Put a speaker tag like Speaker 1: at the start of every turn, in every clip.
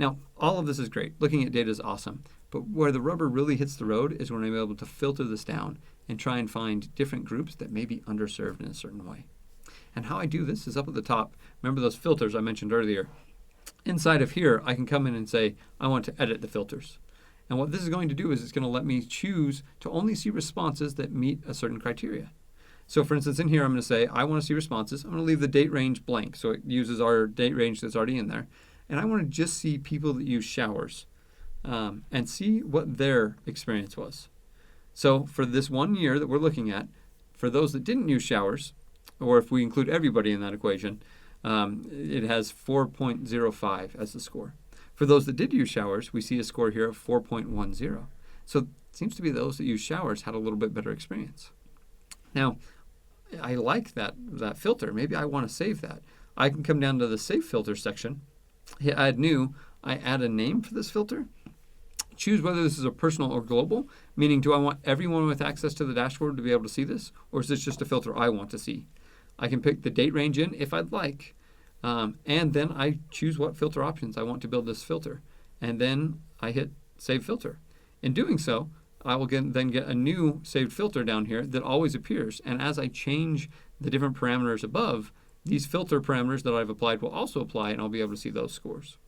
Speaker 1: Now, all of this is great. Looking at data is awesome. But where the rubber really hits the road is when I'm able to filter this down and try and find different groups that may be underserved in a certain way. And how I do this is up at the top. Remember those filters I mentioned earlier? Inside of here, I can come in and say, I want to edit the filters. And what this is going to do is it's going to let me choose to only see responses that meet a certain criteria. So for instance, in here, I'm going to say, I want to see responses. I'm going to leave the date range blank. So it uses our date range that's already in there. And I want to just see people that use showers and see what their experience was. So for this 1 year that we're looking at, for those that didn't use showers, or if we include everybody in that equation, it has 4.05 as the score. For those that did use showers, we see a score here of 4.10. So it seems to be those that use showers had a little bit better experience. Now, I like that filter. Maybe I want to save that. I can come down to the Save Filter section, hit Add New. I add a name for this filter. Choose whether this is a personal or global, meaning do I want everyone with access to the dashboard to be able to see this, or is this just a filter I want to see? I can pick the date range in if I'd like, and then I choose what filter options I want to build this filter, and then I hit Save Filter. In doing so, I will then get a new saved filter down here that always appears, and as I change the different parameters above, these filter parameters that I've applied will also apply, and I'll be able to see those scores.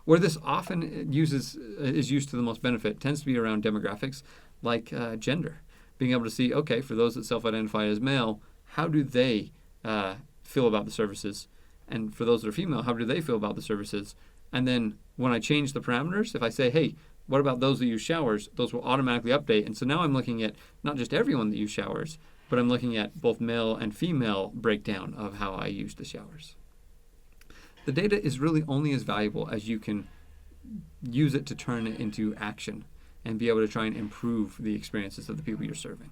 Speaker 1: Where this often is used to the most benefit tends to be around demographics like gender. Being able to see, okay, for those that self-identify as male, how do they feel about the services? And for those that are female, how do they feel about the services? And then when I change the parameters, if I say, hey, what about those that use showers? Those will automatically update. And so now I'm looking at not just everyone that use showers, but I'm looking at both male and female breakdown of how I use the showers. The data is really only as valuable as you can use it to turn it into action and be able to try and improve the experiences of the people you're serving.